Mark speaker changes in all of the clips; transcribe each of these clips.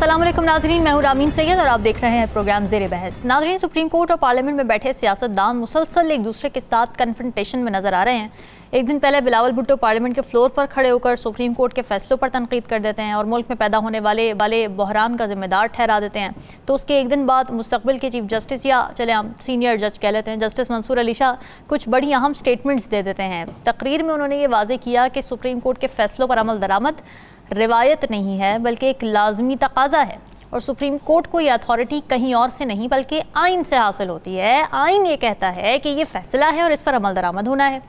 Speaker 1: अस्सलाम वालेकुम नाज़रीन, मैं हूं रामीन सैयद और आप देख रहे हैं प्रोग्राम ज़ेरे बहस। नाज़रीन, सुप्रीम कोर्ट और पार्लियामेंट में बैठे सियासतदान मुसलसल एक दूसरे के साथ कन्फ्रंटेशन में नजर आ रहे हैं। एक दिन पहले बिलावल भुट्टो पार्लियामेंट के फ्लोर पर खड़े होकर सुप्रीम कोर्ट के फैसलों पर तनकीद कर देते हैं और मुल्क में पैदा होने वाले बहरान का जिम्मेदार ठहरा देते हैं। तो उसके एक दिन बाद मुस्तकबिल के चीफ जस्टिस या चले हम सीनियर जज कह लेते हैं, जस्टिस मंसूर अली शाह कुछ बड़ी अहम स्टेटमेंट्स दे देते हैं। तकरीर में उन्होंने ये वाज़ेह किया कि सुप्रीम कोर्ट के फैसलों पर अमल दरामद रिवायत नहीं है बल्कि एक लाजमी तकाजा है और सुप्रीम कोर्ट को ये अथॉरिटी कहीं और से नहीं बल्कि आइन से हासिल होती है। आइन ये कहता है कि ये फैसला है और इस पर अमल दरामद होना है।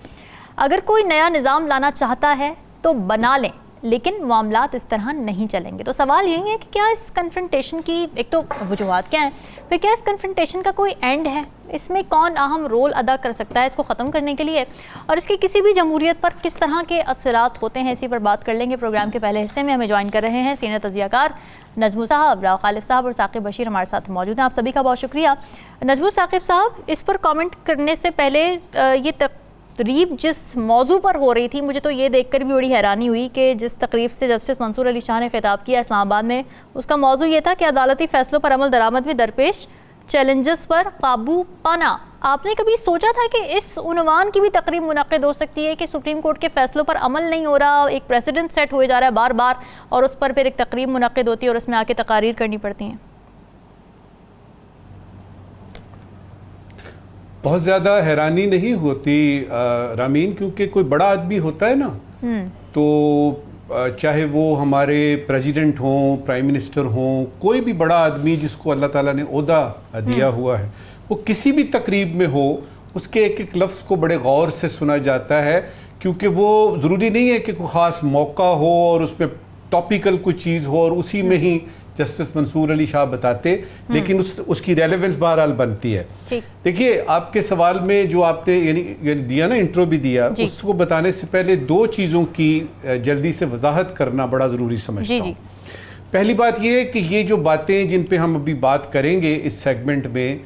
Speaker 1: अगर कोई नया निज़ाम लाना चाहता है तो बना लें, लेकिन मामलात इस तरह नहीं चलेंगे। तो सवाल यही है कि क्या इस कन्फ्रंटेशन की एक तो वजूहात क्या हैं, फिर क्या इस कन्फ्रंटेशन का कोई एंड है, इसमें कौन अहम रोल अदा कर सकता है इसको ख़त्म करने के लिए, और इसके किसी भी जमहूरियत पर किस तरह के असरात होते हैं, इसी पर बात कर लेंगे। प्रोग्राम के पहले हिस्से में हमें ज्वाइन कर रहे हैं सीनियर तजियाकार नजमू साहब, राव खालिद साहब और साकिब बशीर हमारे साथ मौजूद हैं। आप सभी का बहुत शुक्रिया। नजमू साकिब साहब, इस पर कॉमेंट करने से पहले ये तकरीब जिस मौजू पर हो रही थी, मुझे तो ये देखकर भी बड़ी हैरानी हुई कि जिस तकरीब से जस्टिस मंसूर अली शाह ने खिताब किया इस्लामाबाद में, उसका मौजू ये था कि अदालती फैसलों पर अमल दरामद में दरपेश चैलेंजेस पर काबू पाना। आपने कभी सोचा था कि इस उन्वान की भी तकरीब मुनक़िद हो सकती है कि सुप्रीम कोर्ट के फैसलों पर अमल नहीं हो रहा, एक प्रेसिडेंट सेट हुए जा रहा है बार बार और उस पर फिर एक तकरीब मुनक़िद होती है और उसमें आके तकारीर करनी पड़ती हैं?
Speaker 2: बहुत ज़्यादा हैरानी नहीं होती रामीन, क्योंकि कोई बड़ा आदमी होता है ना, तो चाहे वो हमारे प्रेसिडेंट हों, प्राइम मिनिस्टर हों, कोई भी बड़ा आदमी जिसको अल्लाह ताला ने ओहदा दिया हुआ है, वो किसी भी तकरीब में हो उसके एक एक लफ्ज़ को बड़े गौर से सुना जाता है, क्योंकि वो ज़रूरी नहीं है कि कोई ख़ास मौका हो और उस पर टॉपिकल कोई चीज़ हो और उसी में ही जस्टिस मंसूर अली शाह बताते, लेकिन उसकी रेलेवेंस बहरहाल बनती है। देखिए, आपके सवाल में जो आपने यानी दिया ना, इंट्रो भी दिया, उसको बताने से पहले दो चीज़ों की जल्दी से वजाहत करना बड़ा ज़रूरी समझता हूँ। पहली बात यह है कि ये जो बातें जिन पे हम अभी बात करेंगे इस सेगमेंट में,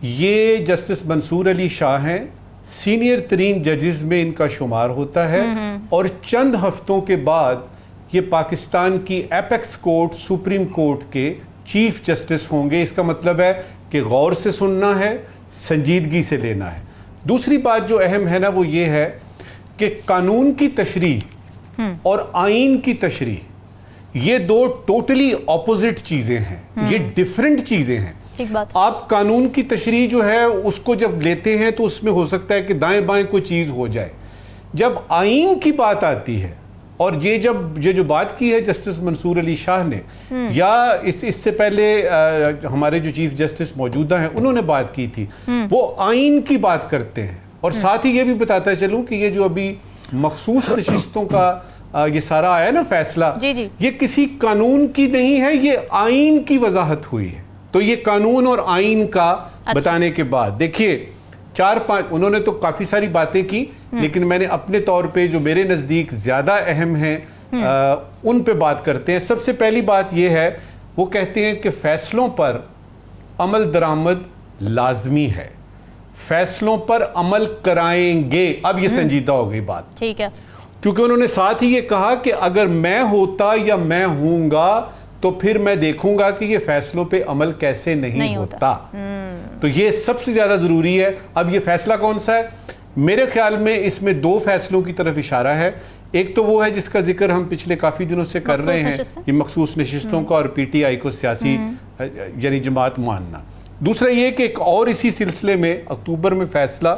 Speaker 2: ये जस्टिस मंसूर अली शाह हैं, सीनियर तरीन जजेस में इनका शुमार होता है और चंद हफ्तों के बाद ये पाकिस्तान की एपेक्स कोर्ट सुप्रीम कोर्ट के चीफ जस्टिस होंगे। इसका मतलब है कि गौर से सुनना है, संजीदगी से लेना है। दूसरी बात जो अहम है ना, वो ये है कि कानून की तशरीह और आइन की तशरीह, ये दो टोटली ऑपोजिट चीजें हैं, ये डिफरेंट चीजें हैं। आप कानून की तशरीह जो है उसको जब लेते हैं तो उसमें हो सकता है कि दाएं बाएं कोई चीज हो जाए। जब आइन की बात आती है, और ये जो बात की है जस्टिस मंसूर अली शाह ने, या इससे पहले हमारे जो चीफ जस्टिस मौजूदा हैं उन्होंने बात की थी, वो आइन की बात करते हैं। और साथ ही ये भी बताता चलूं कि ये जो अभी मखसूस नशिस्तों का ये सारा आया ना फैसला, ये किसी कानून की नहीं है, ये आइन की वजाहत हुई है। तो ये कानून और आइन का बताने के बाद देखिए, 4-5 उन्होंने तो काफी सारी बातें की, लेकिन मैंने अपने तौर पे जो मेरे नजदीक ज्यादा अहम हैं उन पे बात करते हैं। सबसे पहली बात यह है, वो कहते हैं कि फैसलों पर अमल दरामद लाजमी है, फैसलों पर अमल कराएंगे। अब ये संजीदा हो गई बात, ठीक है, क्योंकि उन्होंने साथ ही ये कहा कि अगर मैं होता या मैं हूंगा तो फिर मैं देखूंगा कि ये फैसलों पे अमल कैसे नहीं होता। तो ये सबसे ज्यादा जरूरी है। अब ये फैसला कौन सा है? मेरे ख्याल में इसमें दो फैसलों की तरफ इशारा है। एक तो वो है जिसका जिक्र हम पिछले काफी दिनों से कर रहे हैं, ये मखसूस नशिस्तों का और पीटीआई को सियासी यानी जमात मानना। दूसरा ये कि एक और इसी सिलसिले में अक्टूबर में फैसला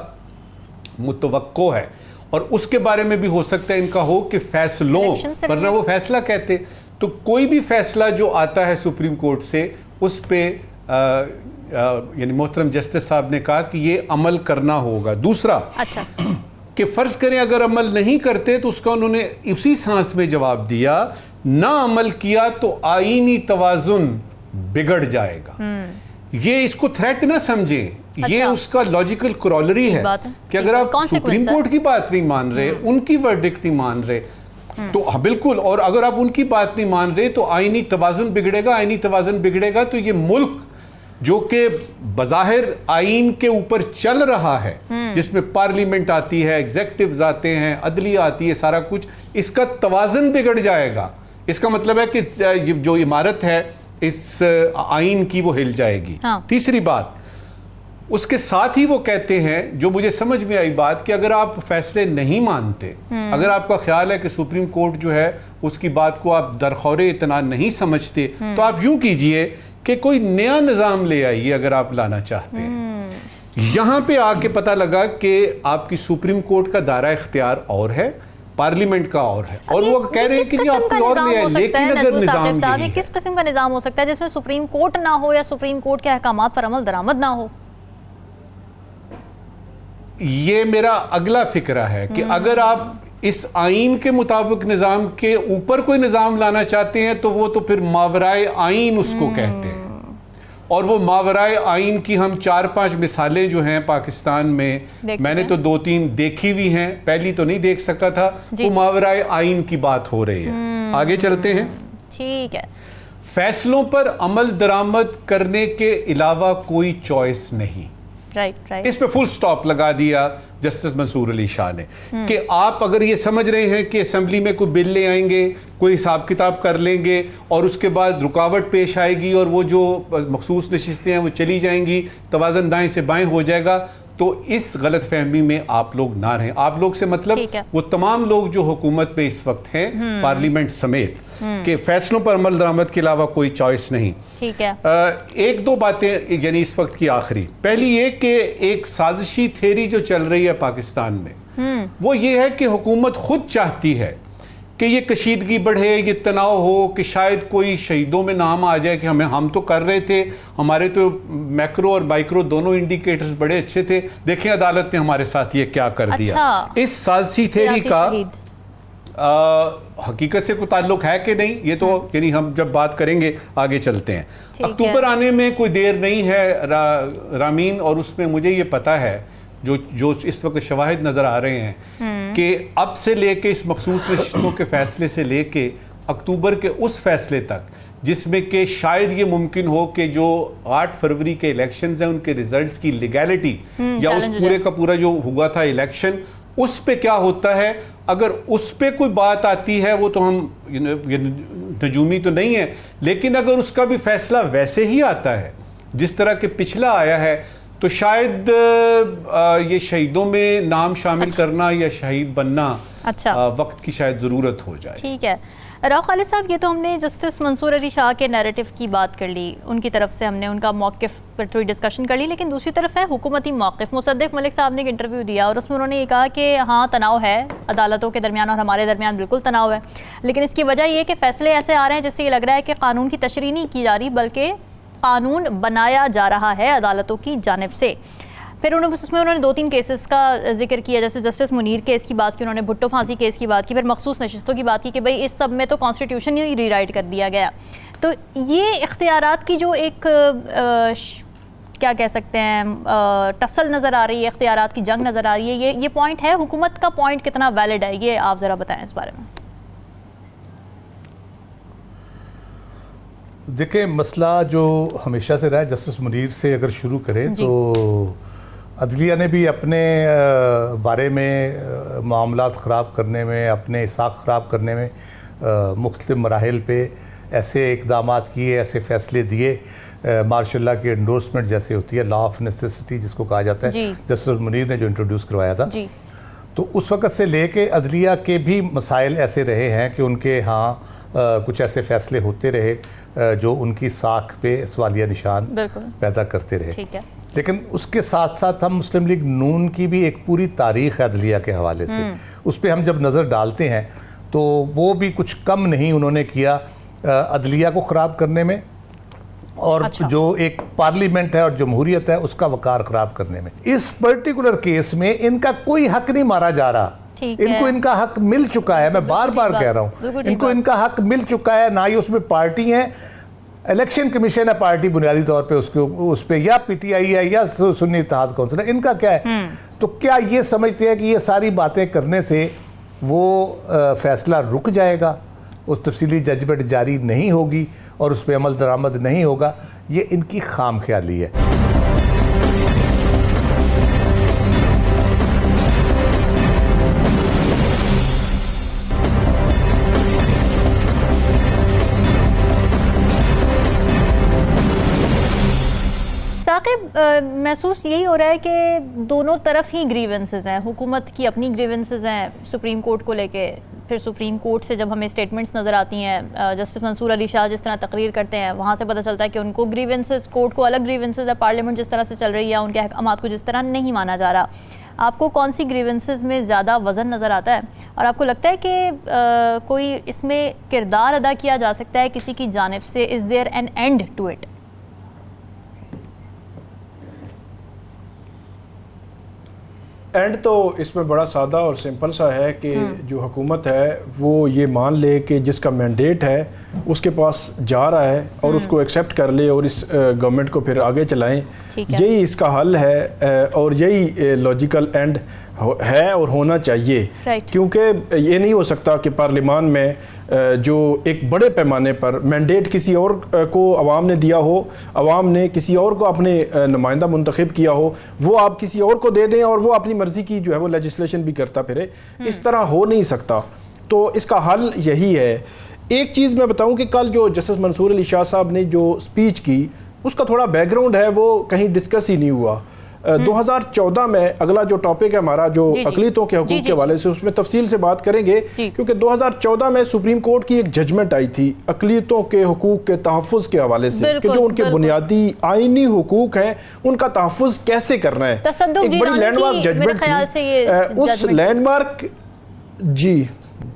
Speaker 2: मुतवक्को है और उसके बारे में भी हो सकता है इनका हो कि फैसलों, वरना वो फैसला कहते, तो कोई भी फैसला जो आता है सुप्रीम कोर्ट से उस पे यानी मोहतरम जस्टिस साहब ने कहा कि ये अमल करना होगा। दूसरा कि फर्ज करें अगर अमल नहीं करते तो उसका उन्होंने उसी सांस में जवाब दिया, ना अमल किया तो आईनी तवाजुन बिगड़ जाएगा। ये इसको थ्रेट ना समझे, ये उसका लॉजिकल क्रॉलरी है कि अगर आप सुप्रीम कोर्ट की बात नहीं मान रहे, उनकी वर्डिक्ट नहीं मान रहे, तो हाँ बिल्कुल, और अगर आप उनकी बात नहीं मान रहे तो आईनी तवाजुन बिगड़ेगा। आईनी तवाजुन बिगड़ेगा तो ये मुल्क जो कि बज़ाहिर आइन के ऊपर चल रहा है, जिसमें पार्लियामेंट आती है, एग्जेक्टिव्स आते हैं, अदलिया आती है, सारा कुछ, इसका तवाज़ुन बिगड़ जाएगा। इसका मतलब है कि जो इमारत है इस आइन की वो हिल जाएगी।
Speaker 1: हाँ।
Speaker 2: तीसरी बात, उसके साथ ही वो कहते हैं, जो मुझे समझ में आई बात, कि अगर आप फैसले नहीं मानते, अगर आपका ख्याल है कि सुप्रीम कोर्ट जो है उसकी बात को आप दरखौरे इतना नहीं समझते, तो आप यूं कीजिए कि कोई नया निज़ाम ले आइए अगर आप लाना चाहते हैं। यहां पे आके पता लगा कि आपकी सुप्रीम कोर्ट का दायरा इख्तियार और है, पार्लियामेंट का और है, और वो कह रहे हैं कि आप कोई और ले आए। लेकिन अगर निज़ाम यही
Speaker 1: किस किस्म का निज़ाम हो सकता है जिसमें सुप्रीम कोर्ट ना हो या सुप्रीम कोर्ट के अहकामात पर अमल दरामद ना हो?
Speaker 2: ये मेरा अगला फिक्रा है कि अगर आप इस आइन के मुताबिक निज़ाम के ऊपर कोई निज़ाम लाना चाहते हैं तो वो तो फिर मावराए आइन उसको कहते हैं, और वो मावराए आइन की हम 4-5 मिसालें जो हैं पाकिस्तान में, मैंने तो 2-3 देखी हुई हैं, पहली तो नहीं देख सका था। वो मावराए आइन की बात हो रही है। आगे चलते हैं।
Speaker 1: ठीक है।
Speaker 2: फैसलों पर अमल दरामद करने के अलावा कोई चॉइस नहीं।
Speaker 1: राइट।
Speaker 2: इस पे फुल स्टॉप लगा दिया जस्टिस मंसूर अली शाह ने कि आप अगर ये समझ रहे हैं कि असेंबली में कोई बिल ले आएंगे, कोई हिसाब किताब कर लेंगे और उसके बाद रुकावट पेश आएगी और वो जो मखसूस नशिस्तें हैं वो चली जाएंगी, तवाज़न दाएं से बाएं हो जाएगा, तो इस गलत फहमी में आप लोग ना रहें। आप लोग से मतलब वो तमाम लोग जो हुकूमत पे इस वक्त हैं, पार्लियामेंट समेत, के फैसलों पर अमल दरामद के अलावा कोई चॉइस नहीं।
Speaker 1: ठीक है।
Speaker 2: एक दो बातें यानी इस वक्त की आखिरी, पहली ये कि एक साजिशी थ्योरी जो चल रही है पाकिस्तान में, वो ये है कि हुकूमत खुद चाहती है कि ये कशीदगी बढ़े, ये तनाव हो, कि शायद कोई शहीदों में नाम आ जाए कि हम तो कर रहे थे, हमारे तो मैक्रो और माइक्रो दोनों इंडिकेटर्स बड़े अच्छे थे, देखें अदालत ने हमारे साथ ये क्या कर दिया। इस साजिशी थ्योरी का हकीकत से कोई ताल्लुक है कि नहीं, ये तो यानी हम जब बात करेंगे आगे चलते हैं। अक्टूबर आने में कोई देर नहीं है रामीन, और उसमें मुझे ये पता है जो इस वक्त शवाहिद नजर आ रहे हैं कि अब से लेके इस मखसूस नशिस्तों के फैसले से लेके अक्टूबर के उस फैसले तक जिसमें कि शायद ये मुमकिन हो कि जो 8 फरवरी के इलेक्शंस हैं उनके रिजल्ट्स की लीगैलिटी या उस पूरे का पूरा जो हुआ था इलेक्शन, उस पे क्या होता है, अगर उस पे कोई बात आती है, वो तो हम नजूमी तो नहीं है, लेकिन अगर उसका भी फैसला वैसे ही आता है जिस तरह के पिछला आया है, तो शायद ये शहीदों में नाम शामिल करना या शहीद बनना वक्त की शायद ज़रूरत हो जाए।
Speaker 1: ठीक है। राव खालिद साहब, ये तो हमने जस्टिस मंसूर अली शाह के नैरेटिव की बात कर ली, उनकी तरफ से हमने उनका मौक़िफ़ पर थोड़ी डिस्कशन कर ली, लेकिन दूसरी तरफ है हुकूमती मौक़िफ़। मुसद्दिक़ मलिक साहब ने एक इंटरव्यू दिया और उसमें उन्होंने ये कहा कि हाँ, तनाव है अदालतों के दरमियान और हमारे दरमियान, बिल्कुल तनाव है, लेकिन इसकी वजह यह कि फ़ैसले ऐसे आ रहे हैं जिससे ये लग रहा है कि कानून की तशरीह नहीं की जा रही, बल्कि कानून बनाया जा रहा है अदालतों की जानिब से। फिर उसमें उन्होंने 2-3 केसेस का जिक्र किया, जैसे जस्टिस मुनीर केस की बात की उन्होंने, भुट्टो फांसी केस की बात की, फिर मखसूस नशिस्तों की बात की कि भाई इस सब में तो कॉन्स्टिट्यूशन ही रीराइट कर दिया गया। तो ये इख्तियारात की जो एक क्या कह सकते हैं टसल नज़र आ रही है, इख्तियारात की जंग नज़र आ रही है, ये पॉइंट है, हुकूमत का पॉइंट कितना वैलिड है, ये आप ज़रा बताएं इस बारे में।
Speaker 3: देखिए, मसला जो हमेशा से रहा है, जस्टिस मुनीर से अगर शुरू करें तो अदलिया ने भी अपने बारे में मामलात ख़राब करने में, अपने इसाक़ ख़राब करने में मुख्तलिफ़ मराहिल पे ऐसे इक़दामात किए, ऐसे फ़ैसले दिए, मार्शल लॉ की एंडोर्समेंट जैसे होती है, लॉ ऑफ नेसेसिटी जिसको कहा जाता है, जस्टिस मुनीर ने जो इंट्रोड्यूस करवाया था, तो उस वक़्त से लेके अदलिया के भी मसाइल ऐसे रहे हैं कि उनके यहाँ कुछ ऐसे फ़ैसले होते रहे जो उनकी साख पे सवालिया निशान पैदा करते रहे।
Speaker 1: ठीक है।
Speaker 3: लेकिन उसके साथ साथ हम मुस्लिम लीग नून की भी एक पूरी तारीख़ है अदलिया के हवाले से, उस पर हम जब नज़र डालते हैं तो वो भी कुछ कम नहीं उन्होंने किया अदलिया को ख़राब करने में, और जो एक पार्लियामेंट है और जमहूरियत है उसका वकार ख़राब करने में। इस पर्टिकुलर केस में इनका कोई हक नहीं मारा जा रहा, इनको इनका हक मिल चुका है, मैं बार बार कह रहा हूँ, इनको इनका हक मिल चुका है। ना ही उसमें पार्टी है, इलेक्शन कमीशन है पार्टी बुनियादी तौर पे उस पे, या पीटीआई है या सुन्नी इत्तेहाद कौंसिल है, इनका क्या है? तो क्या ये समझते हैं कि ये सारी बातें करने से वो फैसला रुक जाएगा, उस तफसीली जजमेंट जारी नहीं होगी और उस पर अमल दरामद नहीं होगा? ये इनकी खाम ख्याली है।
Speaker 1: आखिर महसूस यही हो रहा है कि दोनों तरफ ही ग्रीवेंसेस हैं, हुकूमत की अपनी ग्रीवेंसेस हैं सुप्रीम कोर्ट को लेके, फिर सुप्रीम कोर्ट से जब हमें स्टेटमेंट्स नज़र आती हैं, जस्टिस मंसूर अली शाह जिस तरह तकरीर करते हैं वहाँ से पता चलता है कि उनको ग्रीवेंसेस, कोर्ट को अलग ग्रीवेंसेस है, पार्लियामेंट जिस तरह से चल रही है उनके अहकामात को जिस तरह नहीं माना जा रहा। आपको कौन सी ग्रीवेंसेस में ज़्यादा वज़न नज़र आता है और आपको लगता है कि कोई इसमें किरदार अदा किया जा सकता है किसी की जानिब से? Is there an end to it?
Speaker 4: And तो इसमें बड़ा सादा और सिंपल सा है कि जो हुकूमत है वो ये मान ले कि जिसका मैंडेट है उसके पास जा रहा है और उसको एक्सेप्ट कर ले और इस गवर्नमेंट को फिर आगे चलाएं। यही इसका हल है और यही लॉजिकल एंड है और होना चाहिए। क्योंकि ये नहीं हो सकता कि पार्लियामान में जो एक बड़े पैमाने पर मैंडेट किसी और को अवाम ने दिया हो, अवाम ने किसी और को अपने नुमाइंदा मुंतखब किया हो, वो आप किसी और को दे दें और वो अपनी मर्जी की जो है वो लेजिस्लेशन भी करता फिरे। इस तरह हो नहीं सकता। तो इसका हल यही है। एक चीज़ मैं बताऊं कि कल जो जस्टिस मंसूर अली शाह साहब ने जो स्पीच की उसका थोड़ा बैकग्राउंड है, वो कहीं डिस्कस ही नहीं हुआ। 2014 में अगला जो टॉपिक है हमारा जो अकलीतों के हकूक के हवाले से, उसमें तफसील से बात करेंगे क्योंकि 2014 में सुप्रीम कोर्ट की एक जजमेंट आई थी अकलीतों के हकूक के तहफ़्फ़ुज़ के हवाले से कि जो उनके बुनियादी आईनी हकूक हैं उनका तहफ़्फ़ुज़ कैसे करना है। एक बड़ी लैंडमार्क जजमेंट थी। उस लैंडमार्क जी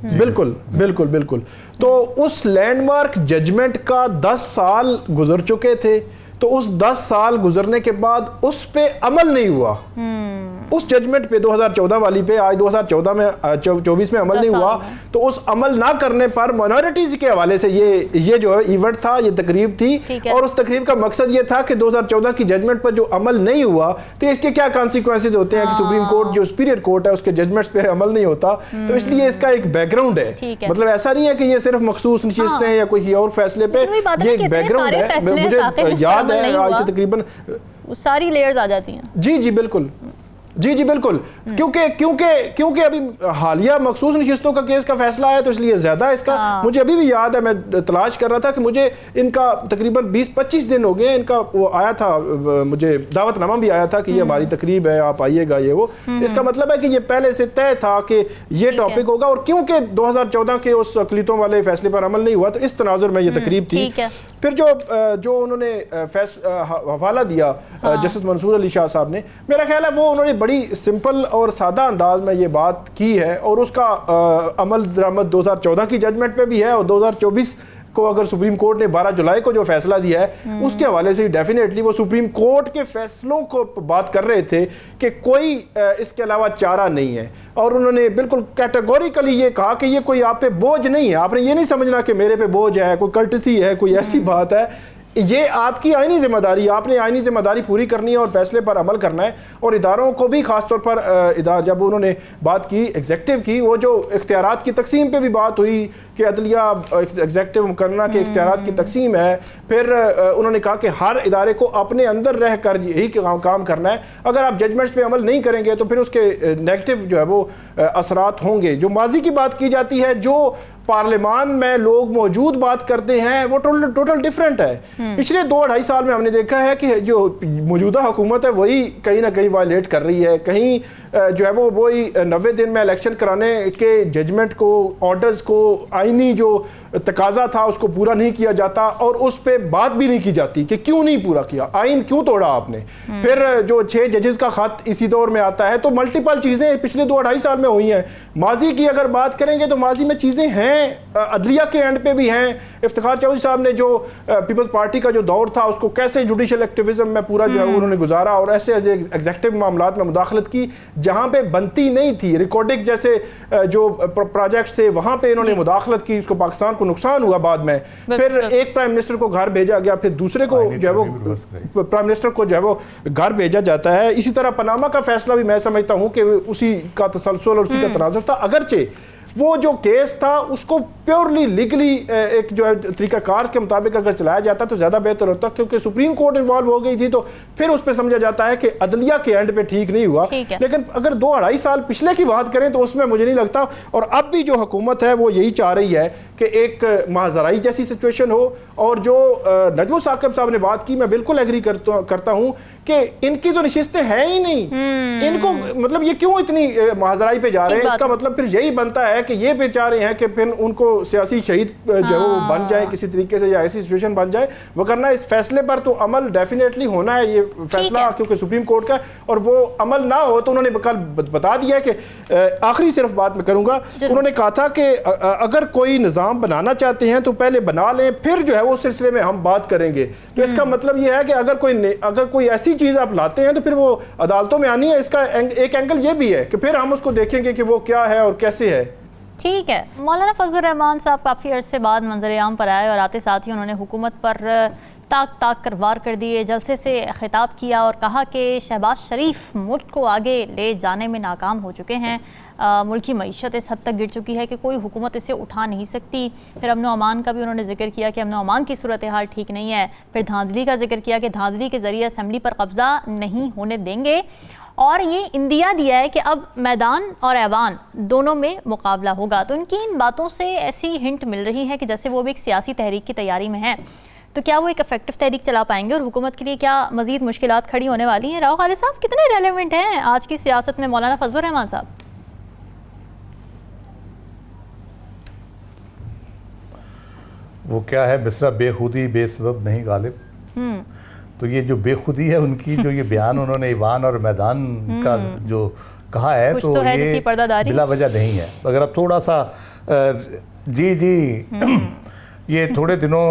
Speaker 4: बिल्कुल बिल्कुल बिल्कुल तो उस लैंडमार्क जजमेंट का 10 साल गुजर चुके थे। तो उस 10 साल गुजरने के बाद उस पे अमल नहीं हुआ। उस जजमेंट पे 2014 वाली पे आज 2014 में 24 में अमल नहीं हुआ। तो उस अमल ना करने पर माइनॉरिटीज के हवाले से ये जो है इवेंट था, ये तकरीब थी और उस तकरीब का मकसद ये था कि 2014 की जजमेंट पर जो अमल नहीं हुआ तो इसके क्या कॉन्सिक्वेंसेज होते हैं कि सुप्रीम कोर्ट जो सुपीरियर कोर्ट है उसके जजमेंट्स पे अमल नहीं होता। तो इसलिए इसका एक बैकग्राउंड है। मतलब ऐसा नहीं है कि ये सिर्फ मखसूस नशिस्तें हैं या किसी और फैसले पे, ये एक बैकग्राउंड है। मुझे याद है आज से तकरीबन
Speaker 1: सारी लेयर्स आ जाती हैं।
Speaker 4: जी बिल्कुल, जी बिल्कुल। क्योंकि अभी हालिया मखसूस नशिस्तों का केस का फैसला आया तो इसलिए ज्यादा इसका मुझे अभी भी याद है। मैं तलाश कर रहा था कि मुझे इनका तकरीबन 20-25 दिन हो गए इनका वो आया था, मुझे दावतनामा भी आया था कि ये हमारी तकरीब है, आप आइएगा ये वो। इसका मतलब है कि ये पहले से तय था कि ये टॉपिक होगा और क्योंकि 2014 के उस अकलीतों वाले फैसले पर अमल नहीं हुआ तो इस तनाजुर में ये तकरीब थी। फिर जो उन्होंने हवाला दिया जस्टिस मंसूर अली शाह साहब ने, मेरा ख्याल है वो उन्होंने बड़ी सिंपल और सादा अंदाज में ये बात की है और उसका अमल दरामद 2014 की जजमेंट पे भी है और 2024 को अगर सुप्रीम कोर्ट ने 12 जुलाई को जो फैसला दिया है उसके हवाले से डेफिनेटली वो सुप्रीम कोर्ट के फैसलों को बात कर रहे थे कि कोई इसके अलावा चारा नहीं है। और उन्होंने बिल्कुल कैटेगोरिकली ये कहा कि ये कोई आप पे बोझ नहीं है, आपने ये नहीं समझना कि मेरे पे बोझ है, कोई कर्टसी है, कोई ऐसी बात है। ये आपकी आईनी जिम्मेदारी, आपने आईनी जिम्मेदारी पूरी करनी है और फैसले पर अमल करना है। और इदारों को भी खासतौर पर जब उन्होंने बात की एग्जेक्टिव की, वो जो इख्तियारात की तकसीम पे भी बात हुई कि अदलिया एग्जेक्टिव मुकन्ना के इख्तियारात की तकसीम है। फिर उन्होंने कहा कि हर इदारे को अपने अंदर रह कर यही काम करना है। अगर आप जजमेंट्स पे अमल नहीं करेंगे तो फिर उसके नेगेटिव जो है वो असरात होंगे। जो माजी की बात की जाती है, जो पार्लियामान में लोग मौजूद बात करते हैं, वो टोटल डिफरेंट है। पिछले 2-2.5 साल में हमने देखा है कि जो मौजूदा हुकूमत है वही कहीं ना कहीं वायलेट कर रही है। कहीं जो है वो वही 90 दिन में इलेक्शन कराने के जजमेंट को, ऑर्डर्स को, आईनी जो तकाजा था उसको पूरा नहीं किया जाता और उस पर बात भी नहीं की जाती कि क्यों नहीं पूरा किया, आइन क्यों तोड़ा आपने। फिर जो 6 जजेस का खत इसी दौर में आता है। तो मल्टीपल चीज़ें पिछले 2-2.5 साल में हुई हैं। माजी की अगर बात करेंगे तो माजी में चीज़ें हैं, अदलिया के एंड पे भी हैं। इफ्तिखार चौधरी साहब ने जो पीपल्स पार्टी का जो दौर था उसको कैसे जुडिशल एक्टिविज्म में पूरा जो है उन्होंने गुजारा और ऐसे ऐसे एग्जेक्टिव मामलात में मुदाखलत की जहां पे बनती नहीं थी। रिकॉर्डिंग जैसे जो प्रोजेक्ट थे वहां पे इन्होंने मुदाखलत की, उसको पाकिस्तान को नुकसान हुआ बाद में। फिर एक प्राइम मिनिस्टर को घर भेजा गया, फिर दूसरे को जो है वो प्राइम मिनिस्टर को जो है वो घर भेजा जाता है। इसी तरह पनामा का फैसला भी मैं समझता हूं कि उसी का तसलसल और उसी का तनाजुर था। अगरचे वो जो केस था उसको प्योरली लीगली एक जो है तरीकाकार के मुताबिक अगर चलाया जाता तो ज़्यादा बेहतर होता, क्योंकि सुप्रीम कोर्ट इन्वॉल्व हो गई थी तो फिर उस पर समझा जाता है कि अदलिया के एंड पे ठीक नहीं हुआ। लेकिन अगर 2-2.5 साल पिछले की बात करें तो उसमें मुझे नहीं लगता, और अब भी जो हुकूमत है वो यही चाह रही है कि एक महाजराई जैसी सिचुएशन हो। और जो नजमो साकिब साहब ने बात की, मैं बिल्कुल एग्री करता हूं कि इनकी तो नशिस्तें हैं ही नहीं, इनको मतलब ये क्यों इतनी महाजराई पे जा रहे हैं? इसका मतलब फिर यही बनता है कि ये बेचाह रहे हैं कि फिर उनको सियासी शहीद जो वो बन जाए किसी तरीके से, या ऐसी सिचुएशन बन जाए। वरना इस फैसले पर तो अमल डेफिनेटली होना है, ये फैसला क्योंकि सुप्रीम कोर्ट का, और वो अमल ना हो तो उन्होंने कल बता दिया कि आखिरी सिर्फ बात मैं करूंगा, उन्होंने कहा था कि अगर कोई निज़ाम बनाना चाहते हैं तो पहले बना लें, फिर जो है वो सिलसिले में हम बात करेंगे। तो इसका मतलब ये है कि अगर कोई ऐसी चीज आप लाते हैं तो फिर वो अदालतों में आनी है। इसका एक एंगल ये भी है कि फिर हम उसको देखेंगे कि वो क्या है और कैसे है।
Speaker 1: ठीक है, मौलाना फजलुर रहमान साहब काफ़ी अर्से बाद मंजर-ए-आम पर आए और आते साथ ही उन्होंने हुकूमत पर ताक कर वार कर दिए, जलसे से खिताब किया और कहा कि शहबाज शरीफ मुल्क को आगे ले जाने में नाकाम हो चुके हैं। मुल्क की मईशत इस हद तक गिर चुकी है कि कोई हुकूमत इसे उठा नहीं सकती। फिर अमन अमान का भी उन्होंने जिक्र किया कि अमन अमान की सूरत हाल ठीक नहीं है। फिर धांधली का जिक्र किया कि धांधली के ज़रिए असम्बली पर कब्ज़ा नहीं होने देंगे, और ये इंदिया दिया है कि अब मैदान और ऐवान दोनों में मुकाबला होगा। तो इनकी इन बातों से ऐसी हिंट मिल रही है कि जैसे वो भी एक सियासी तहरीक की तैयारी में है, तो क्या वो एक इफेक्टिव तहरीक चला पाएंगे और हुकूमत के लिए क्या मजीद मुश्किलात खड़ी होने वाली हैं? राव खालिद साहब, कितने रेलेवेंट हैं आज की सियासत में मौलाना फजलुर रहमान साहब?
Speaker 3: वो क्या है मिसरा, बेखुदी बेसबब नहीं गालिब। तो ये जो बेखुदी है उनकी, जो ये बयान उन्होंने ईवान और मैदान का जो कहा है, तो ये बिला वजह नहीं है। अगर आप थोड़ा सा ये थोड़े दिनों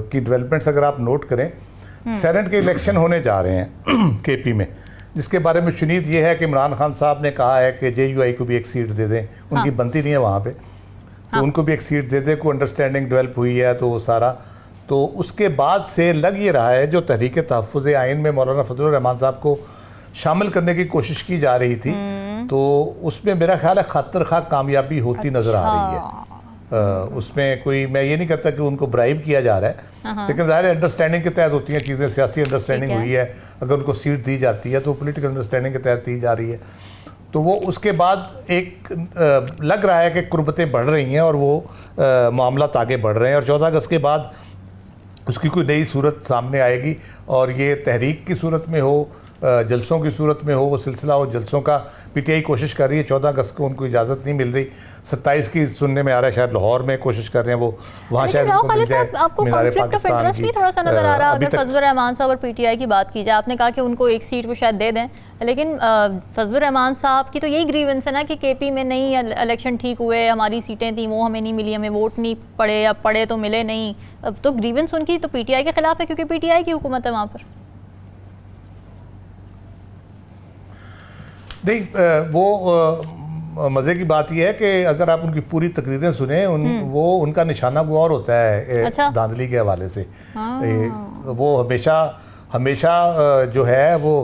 Speaker 3: की डेवलपमेंट्स अगर आप नोट करें, सेनेट के इलेक्शन होने जा रहे हैं केपी में, जिसके बारे में शुनीद ये है कि इमरान खान साहब ने कहा है कि JUI को भी एक सीट दे दें, उनकी बनती नहीं है वहाँ पे, तो उनको भी एक सीट दे दें। कोई अंडरस्टैंडिंग डेवलप हुई है तो वो सारा, तो उसके बाद से लग ये रहा है जो तहरीक तहफ़्फ़ुज़ आइन में मौलाना फजलुर रहमान साहब को शामिल करने की कोशिश की जा रही थी, तो उसमें मेरा ख्याल है खतर खा कामयाबी होती नज़र आ रही है। उसमें कोई, मैं ये नहीं कहता कि उनको ब्राइब किया जा रहा है, लेकिन ज़ाहिर अंडरस्टैंडिंग के तहत होती हैं चीज़ें। सियासी अंडरस्टैंडिंग हुई है, अगर उनको सीट दी जाती है तो पॉलिटिकल अंडरस्टैंडिंग के तहत दी जा रही है। तो वो उसके बाद एक लग रहा है कि कुर्बतें बढ़ रही हैं और वो मामला आगे बढ़ रहे हैं, और 14 अगस्त के बाद उसकी कोई नई सूरत सामने आएगी, और ये तहरीक की सूरत में हो, जलसों की सूरत में हो, वो सिलसिला हो जलसों का। PTI कोशिश कर रही है, 14 अगस्त को उनको इजाज़त नहीं मिल रही, 27 की सुनने में आ रहा है शायद लाहौर में कोशिश कर रहे हैं वो, वहाँ शायद उनको मिल जाए मीनार पाकिस्तान की।
Speaker 1: थोड़ा सा नजर आ रहा है अगर फजलुर रहमान साहब और PTI की बात की जाए। आपने कहा कि उनको एक सीट वो शायद दे दें, लेकिन फजलुर रहमान साहब की तो यही ग्रीवेंस है ना कि KP में नहीं इलेक्शन ठीक हुए, हमारी सीटें थी वो हमें नहीं मिली, हमें वोट नहीं पड़े, या पड़े तो मिले नहीं। अब तो ग्रीवेंस उनकी तो PTI के खिलाफ है, क्योंकि PTI की हुकूमत है वहाँ पर।
Speaker 3: नहीं, वो मज़े की बात यह है कि अगर आप उनकी पूरी तकरीरें सुने, वो उनका निशाना वो और होता है। अच्छा? धांधली के हवाले से वो हमेशा जो है वो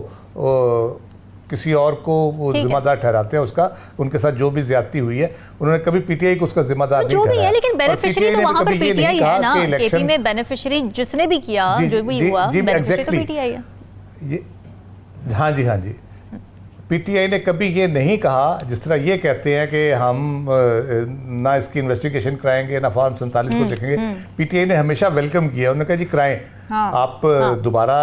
Speaker 3: किसी और को वो जिम्मेदार ठहराते हैं उसका। उनके साथ जो भी ज्यादती हुई है उन्होंने कभी PTI को उसका जिम्मेदार नहीं ठहराया।
Speaker 1: लेकिन बेनिफिशियरी तो वहाँ पर PTI है ना, KP में बेनिफिशियरी जिसने भी किया, जो भी हुआ, बेनिफिशियरी तो PTI है।
Speaker 3: हाँ जी, PTI ने कभी ये नहीं कहा, जिस तरह ये कहते हैं कि हम ना इसकी इन्वेस्टिगेशन कराएंगे ना फॉर्म 47 को देखेंगे। PTI ने हमेशा वेलकम किया, उन्होंने कहा जी कराएं, आप दोबारा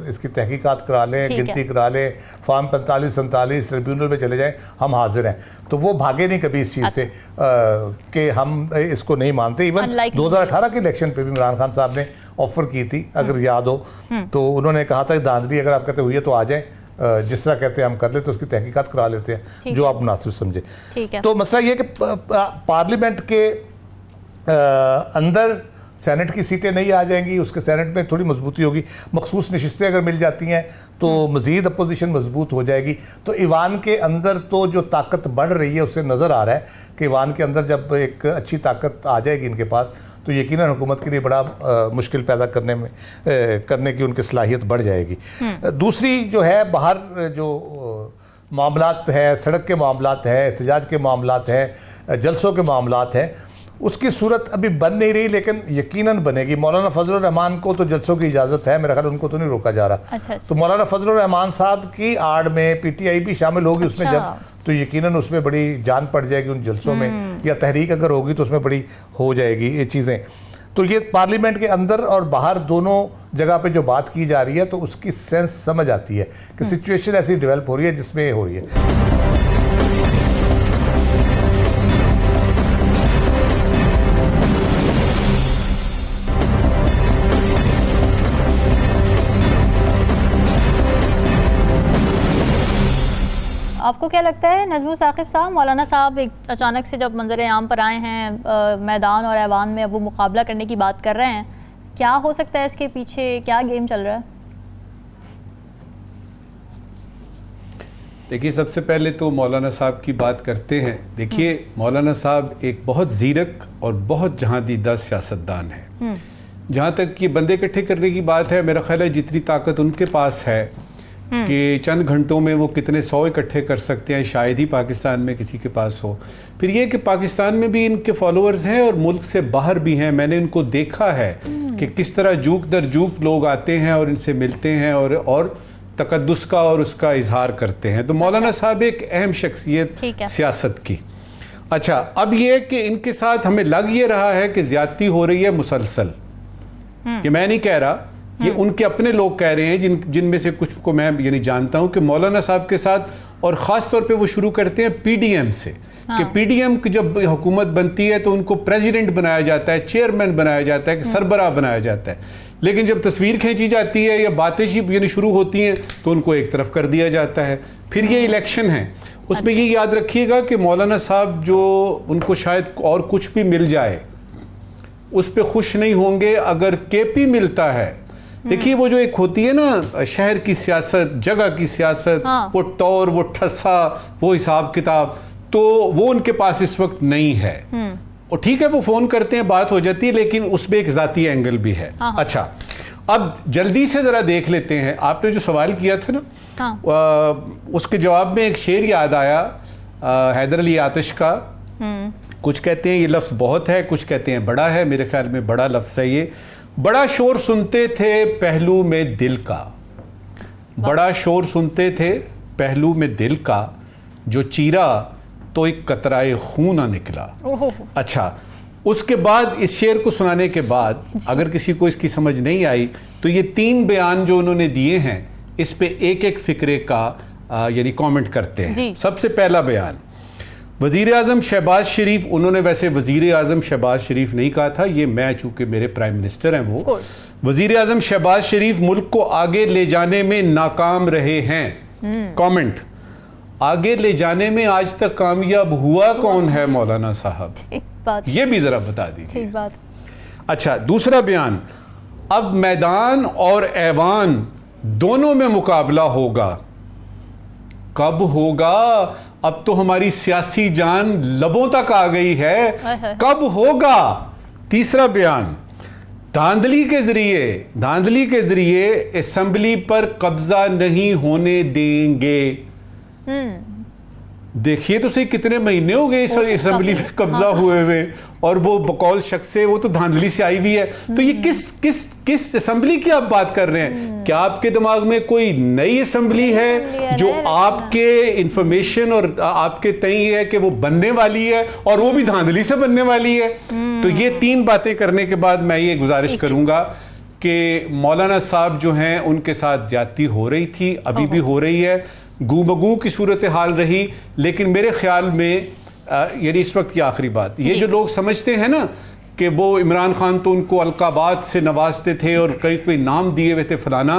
Speaker 3: इसकी तहकीकात करा लें, गिनती करा लें, फॉर्म 45-47 ट्रिब्यूनल में चले जाएं, हम हाजिर हैं। तो वो भागे नहीं कभी इस चीज़ से कि हम इसको नहीं मानते। इवन 2018 के इलेक्शन पे भी इमरान खान साहब ने ऑफर की थी, अगर याद हो, तो उन्होंने कहा था धांधली अगर आप कहते हुई है तो आ जाएं, जिस तरह कहते हैं हम कर लेते, तो उसकी तहकीकात करा लेते हैं जो आप मुनासिब समझे। तो मसला ये कि पार्लियामेंट के अंदर सेनेट की सीटें नहीं आ जाएंगी, उसके सेनेट में थोड़ी मजबूती होगी, मखसूस नशिस्तें अगर मिल जाती हैं तो मज़ीद अपोजिशन मजबूत हो जाएगी। तो ईवान के अंदर तो जो ताकत बढ़ रही है उससे नज़र आ रहा है कि ईवान के अंदर जब एक अच्छी ताकत आ जाएगी इनके पास, तो यकीनन हुकूमत के लिए बड़ा मुश्किल पैदा करने की उनकी सलाहियत बढ़ जाएगी। दूसरी जो है, बाहर जो मामलात है, सड़क के मामलात है, एहतजाज के मामलात हैं, जलसों के मामलात हैं, उसकी सूरत अभी बन नहीं रही, लेकिन यकीनन बनेगी। मौलाना फजलुर रहमान को तो जलसों की इजाज़त है, मेरा ख्याल उनको तो नहीं रोका जा रहा।
Speaker 1: अच्छा।
Speaker 3: तो मौलाना फजलुर रहमान साहब की आड़ में पीटीआई भी शामिल होगी उसमें जब, तो यकीनन उसमें बड़ी जान पड़ जाएगी उन जलसों में, या तहरीक अगर होगी तो उसमें बड़ी हो जाएगी ये चीज़ें। तो ये पार्लियामेंट के अंदर और बाहर दोनों जगह पे जो बात की जा रही है, तो उसकी सेंस समझ आती है कि सिचुएशन ऐसी डेवलप हो रही है जिसमें हो रही है।
Speaker 1: आपको क्या लगता है नजमुल साकिब साहब, मौलाना साहब एक अचानक से जब मंजर आम पर आए हैं, मैदान और ऐवान में अब वो मुकाबला करने की बात कर रहे हैं, क्या हो सकता है इसके पीछे, क्या गेम चल रहा है?
Speaker 2: देखिए, सबसे पहले तो मौलाना साहब की बात करते हैं। देखिए, मौलाना साहब एक बहुत जीरक और बहुत जहांदीदा सियासतदान है। जहाँ तक ये बंदे इकट्ठे करने की बात है, मेरा ख्याल है जितनी ताकत उनके पास है कि चंद घंटों में वो कितने 100 इकट्ठे कर सकते हैं, शायद ही पाकिस्तान में किसी के पास हो। फिर ये कि पाकिस्तान में भी इनके फॉलोअर्स हैं और मुल्क से बाहर भी हैं। मैंने इनको देखा है कि किस तरह जूक दर जूक लोग आते हैं और इनसे मिलते हैं और तकद्दुस का और उसका इजहार करते हैं। तो मौलाना साहब एक अहम शख्सियत सियासत की। अच्छा, अब ये कि इनके साथ हमें लग ये रहा है कि ज्यादती हो रही है मुसलसल। ये मैं नहीं कह रहा, ये उनके अपने लोग कह रहे हैं, जिनमें से कुछ को मैं यानी जानता हूं कि मौलाना साहब के साथ, और ख़ास तौर पे वो शुरू करते हैं पीडीएम से। कि पीडीएम की जब हुकूमत बनती है तो उनको प्रेसिडेंट बनाया जाता है, चेयरमैन बनाया जाता है, सरबराह बनाया जाता है। लेकिन जब तस्वीर खींची जाती है या बातें यानी शुरू होती हैं तो उनको एक तरफ कर दिया जाता है। फिर ये इलेक्शन है, उसमें ये याद रखिएगा कि मौलाना साहब जो उनको शायद और कुछ भी मिल जाए उस पर खुश नहीं होंगे अगर केपी मिलता है। देखिए, वो जो एक होती है ना शहर की सियासत, जगह की सियासत, वो टौर, वो ठस्सा, वो हिसाब किताब, तो वो उनके पास इस वक्त नहीं है। और ठीक है, वो फोन करते हैं, बात हो जाती है, लेकिन उसमें एक जाती एंगल भी है। अच्छा, अब जल्दी से जरा देख लेते हैं, आपने जो सवाल किया था ना, उसके जवाब में एक शेर याद आया हैदर अली आतिश का। कुछ कहते हैं ये लफ्ज बहुत है, कुछ कहते हैं बड़ा है। मेरे ख्याल में बड़ा लफ्ज है ये। बड़ा शोर सुनते थे पहलू में दिल का, बड़ा शोर सुनते थे पहलू में दिल का, जो चीरा तो एक कतराए खून ना निकला। अच्छा, उसके बाद इस शेर को सुनाने के बाद अगर किसी को इसकी समझ नहीं आई तो ये 3 बयान जो उन्होंने दिए हैं इस पे एक एक फिक्रे का यानी कमेंट करते हैं। सबसे पहला बयान, वज़ीर आज़म शहबाज शरीफ, उन्होंने वैसे वज़ीर आज़म शहबाज शरीफ नहीं कहा था, ये मैं चूंकि मेरे प्राइम मिनिस्टर हैं वो, वज़ीर आज़म शहबाज शरीफ मुल्क को आगे ले जाने में नाकाम रहे हैं। कमेंट, आगे ले जाने में आज तक कामयाब हुआ कौन है मौलाना साहब, ये भी जरा बता दीजिए। अच्छा, दूसरा बयान, अब मैदान और ऐवान दोनों में मुकाबला होगा। कब होगा? अब तो हमारी सियासी जान लबों तक आ गई है, कब होगा? तीसरा बयान, धांधली के जरिए असेंबली पर कब्जा नहीं होने देंगे। देखिए तो सही, कितने महीने हो गए इस असेंबली पे कब्जा हुए हुए, और वो बकौल शख्स से वो तो धांधली से आई हुई है। तो ये किस असेंबली की आप बात कर रहे हैं? क्या आपके दिमाग में कोई नई असेंबली है जो आपके इंफॉर्मेशन और आपके तय है कि वो बनने वाली है और वो भी धांधली से बनने वाली है? तो ये 3 बातें करने के बाद मैं ये गुजारिश करूंगा कि मौलाना साहब जो हैं उनके साथ ज्यादती हो रही थी, अभी भी हो रही है, गूबगू की सूरत हाल रही, लेकिन मेरे ख्याल में यानी इस वक्त की आखिरी बात, ये जो लोग समझते हैं ना कि वो इमरान खान तो उनको अलकाबात से नवाजते थे और कोई नाम दिए हुए थे फलाना,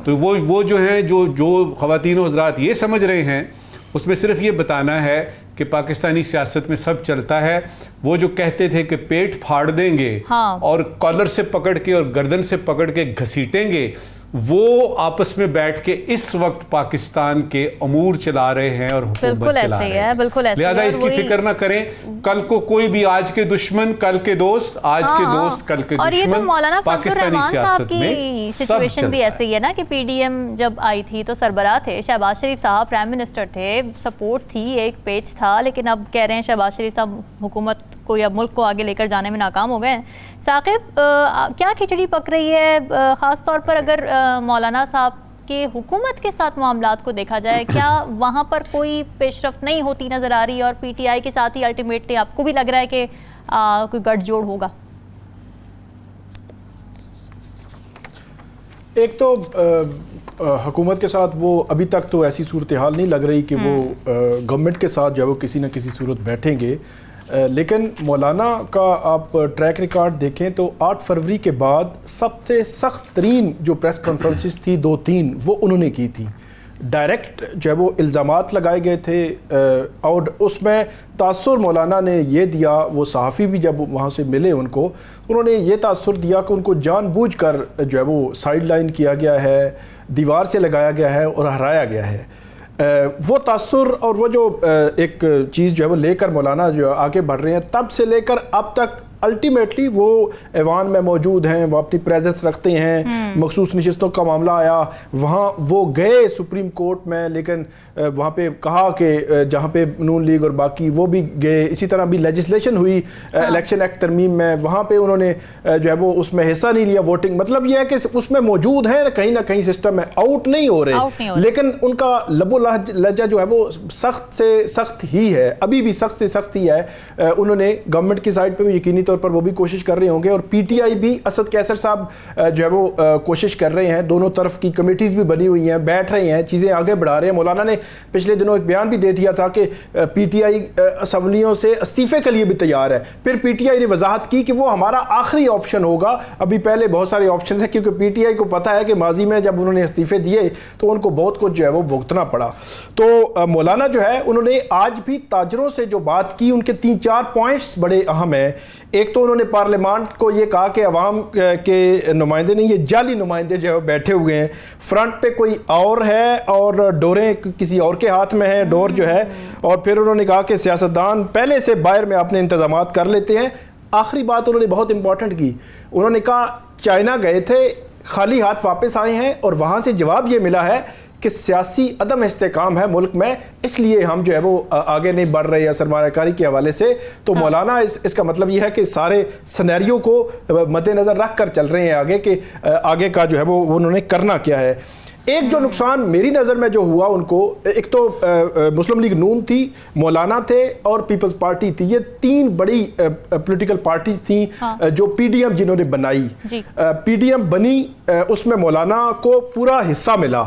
Speaker 2: तो वो जो है जो ख़वातीन और हज़रात ये समझ रहे हैं, उसमें सिर्फ ये बताना है कि पाकिस्तानी सियासत में सब चलता है। वो जो कहते थे कि पेट फाड़ देंगे और कॉलर से पकड़ के और गर्दन से पकड़ के घसीटेंगे, वो आपस में बैठ के इस वक्त पाकिस्तान के अमूर चला रहे हैं और हुकूमत चला रहे हैं।
Speaker 1: बिल्कुल ऐसे
Speaker 2: लिहाजा इसकी फिक्र ना करें, कल को कोई भी आज के दुश्मन कल के दोस्त, आज के दोस्त कल के दुश्मन।
Speaker 1: और ये तो मौलाना फजलुर रहमान साहब
Speaker 2: की
Speaker 1: सिचुएशन भी ऐसी है ना कि पीडीएम जब आई थी तो सरबराह थे, शहबाज शरीफ साहब प्राइम मिनिस्टर थे, सपोर्ट थी, एक पेज था, लेकिन अब कह रहे हैं शहबाज शरीफ साहब हुकूमत कोई अब मुल्क को आगे लेकर जाने में नाकाम हो गए हैं। साकिब, क्या खिचड़ी पक रही है, ख़ास तौर पर अगर मौलाना साहब के हुकूमत के साथ मामलात को देखा जाए, क्या वहाँ पर कोई पेशरफ्त नहीं होती नज़र आ रही है और PTI के साथ ही अल्टीमेटली आपको भी लग रहा है कि कोई गठजोड़ होगा?
Speaker 4: एक तो हुकूमत के साथ वो अभी तक तो ऐसी सूरत हाल नहीं लग रही कि वो गवर्नमेंट के साथ जो है वो किसी न किसी सूरत बैठेंगे, लेकिन मौलाना का आप ट्रैक रिकॉर्ड देखें तो 8 फरवरी के बाद सबसे सख्त तरीन जो प्रेस कॉन्फ्रेंसेस थी 2-3 वो उन्होंने की थी। डायरेक्ट जो है वो इल्ज़ामात लगाए गए थे और उसमें तासुर मौलाना ने ये दिया, वो सहाफ़ी भी जब वहाँ से मिले उनको, उन्होंने ये तासुर दिया कि उनको जानबूझकर जो है वो साइड लाइन किया गया है, दीवार से लगाया गया है और हराया गया है। वो तासुर और वो जो एक चीज़ जो है वो लेकर मौलाना जो आगे बढ़ रहे हैं, तब से लेकर अब तक अल्टीमेटली वो ऐवान में मौजूद हैं, वो अपनी प्रेजेंस रखते हैं। मखसूस नशिस्तों का मामला आया, वहाँ वो गए सुप्रीम कोर्ट में, लेकिन वहाँ पे कहा कि जहाँ पे नून लीग और बाकी वो भी गए। इसी तरह भी लेजिस्लेशन हुई इलेक्शन एक्ट तरमीम में, वहाँ पे उन्होंने जो है वो उसमें हिस्सा नहीं लिया वोटिंग। मतलब ये है कि उसमें मौजूद है ना कहीं सिस्टम में, आउट नहीं हो रहे, लेकिन उनका लबो लहजा जो है वो सख्त से सख्त ही है, अभी भी सख्त से सख्त ही है। उन्होंने गवर्नमेंट की साइड पर भी यकीनी तौर पर वो भी कोशिश कर रहे होंगे और PTI भी, असद कैसर साहब जो है वो कोशिश कर रहे हैं, दोनों तरफ की कमेटीज भी बनी हुई हैं, बैठ रहे हैं, चीज़ें आगे बढ़ा रहे हैं। मौलाना ने पिछले दिनों एक बयान भी दे दिया था कि PTI असम्बलियों से इस्तीफे के लिए भी तैयार है। फिर PTI ने वजाहत की कि वो हमारा आखिरी ऑप्शन होगा, अभी पहले बहुत सारे ऑप्शन हैं, क्योंकि PTI को पता है कि माजी में जब उन्होंने इस्तीफे दिए तो उनको बहुत कुछ जो है वो भुगतना पड़ा। तो मौलाना जो है उन्होंने आज भी ताजरों से जो बात की, उनके 3-4 पॉइंट्स बड़े अहम हैं। एक तो उन्होंने पार्लियामेंट को ये कहा कि अवाम के नुमाइंदे नहीं, ये जाली नुमाइंदे जो है बैठे हुए हैं, फ्रंट पे कोई और है और डोरें किसी और के हाथ में है, डोर जो है। और फिर उन्होंने कहा कि सियासतदान पहले से बाहर में अपने इंतजामात कर लेते हैं। आखिरी बात उन्होंने बहुत इंपॉर्टेंट की, उन्होंने कहा चाइना गए थे, खाली हाथ वापस आए हैं और वहाँ से जवाब ये मिला है कि सियासी अदम इस्तेकाम है मुल्क में, इसलिए हम जो है वो आगे नहीं बढ़ रहे हैं सरमायाकारी के हवाले से। तो मौलाना इसका मतलब ये है कि सारे सिनेरियो को मद्देनजर रख कर चल रहे हैं आगे के आगे का जो है वो उन्होंने करना क्या है। एक जो नुकसान मेरी नज़र में जो हुआ उनको, एक तो मुस्लिम लीग नून थी, मौलाना थे और पीपल्स पार्टी थी, ये 3 बड़ी पॉलिटिकल पार्टीज थी। जो PDM जिन्होंने बनाई, PDM बनी, उसमें मौलाना को पूरा हिस्सा मिला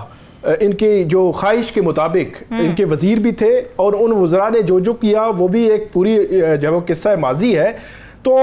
Speaker 4: इनकी जो ख्वाहिश के मुताबिक। इनके वजीर भी थे और उन वज़रा ने जो किया वो भी एक पूरी जो वो किस्सा माजी है। तो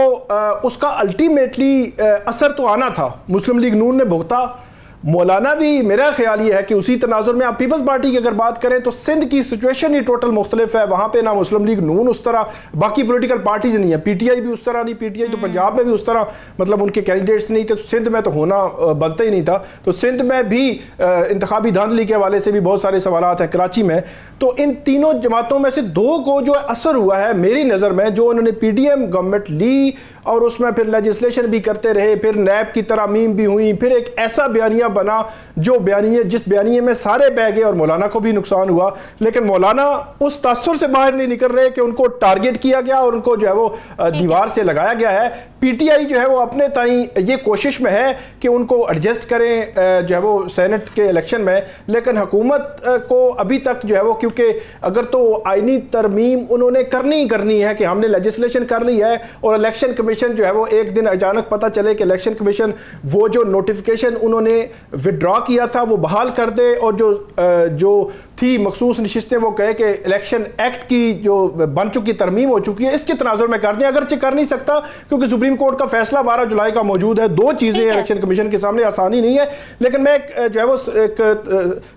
Speaker 4: उसका अल्टीमेटली असर तो आना था, मुस्लिम लीग नून ने भुगता। मौलाना भी, मेरा ख्याल ये है कि उसी तनाजुर में आप पीपल्स पार्टी की अगर बात करें तो सिंध की सिचुएशन ही टोटल मुख्तलिफ है। वहाँ पे ना मुस्लिम लीग नून उस तरह, बाकी पॉलिटिकल पार्टीज नहीं है, PTI भी उस तरह नहीं, PTI तो पंजाब में भी उस तरह मतलब उनके कैंडिडेट्स नहीं थे, तो सिंध में तो होना बनता ही नहीं था। तो सिंध में भी इंतखाबी धांधली के हवाले से भी बहुत सारे सवालात हैं, कराची में। तो इन तीनों जमातों में से 2 को जो असर हुआ है मेरी नज़र में, जो उन्होंने PDM गवर्नमेंट ली और उसमें फिर लेजिस्लेशन भी करते रहे, फिर नैब की तरामीम भी हुई, फिर एक ऐसा बयानिया बना जो बयानिया, जिस बयानिए में सारे बह गए और मौलाना को भी नुकसान हुआ। लेकिन मौलाना उस तासुर से बाहर नहीं निकल रहे कि उनको टारगेट किया गया और उनको जो है वो दीवार से लगाया गया है। PTI जो है वो अपने ताई ये कोशिश में है कि उनको एडजस्ट करें जो है वो सेनेट के इलेक्शन में, लेकिन हुकूमत को अभी तक जो है वो, क्योंकि अगर तो आईनी तरमीम उन्होंने करनी है कि हमने लेजिस्लेशन कर ली है और इलेक्शन कमीशन जो है वो एक दिन अचानक पता चले कि इलेक्शन कमीशन वो जो नोटिफिकेशन उन्होंने विड्रॉ किया था वो बहाल कर दे, और जो थी मखसूस नशिस्तें वो कहे कि इलेक्शन एक्ट की जो बन चुकी तरमीम हो चुकी है, इसके तनाजुर में कर दें। अगरचे कर नहीं सकता क्योंकि सुप्रीम कोर्ट का फैसला 12 जुलाई का मौजूद है। 2 चीजें इलेक्शन कमीशन के सामने, आसानी नहीं है। लेकिन मैं जो है वो एक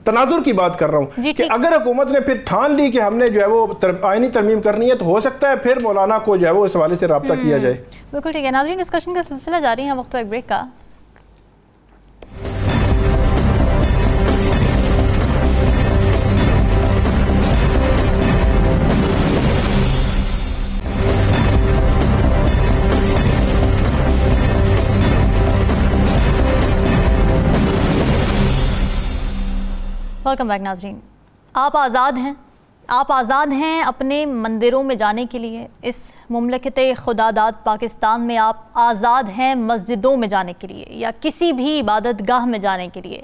Speaker 4: तनाजुर की बात कर रहा हूं कि अगर हुकूमत ने फिर ठान ली कि हमने जो है वो आईनी तरमीम करनी है, तो हो सकता है फिर मौलाना को जो है वो इस हवाले से रब्ता किया जाए।
Speaker 1: बिल्कुल ठीक है नाज़रीन, डिस्कशन का सिलसिला जारी है, वक्त एक ब्रेक का। वेलकम बैक नाज़रीन। आप आज़ाद हैं, आप आज़ाद हैं अपने मंदिरों में जाने के लिए, इस मुमलकत खुदादाद पाकिस्तान में आप आज़ाद हैं मस्जिदों में जाने के लिए या किसी भी इबादतगाह में जाने के लिए।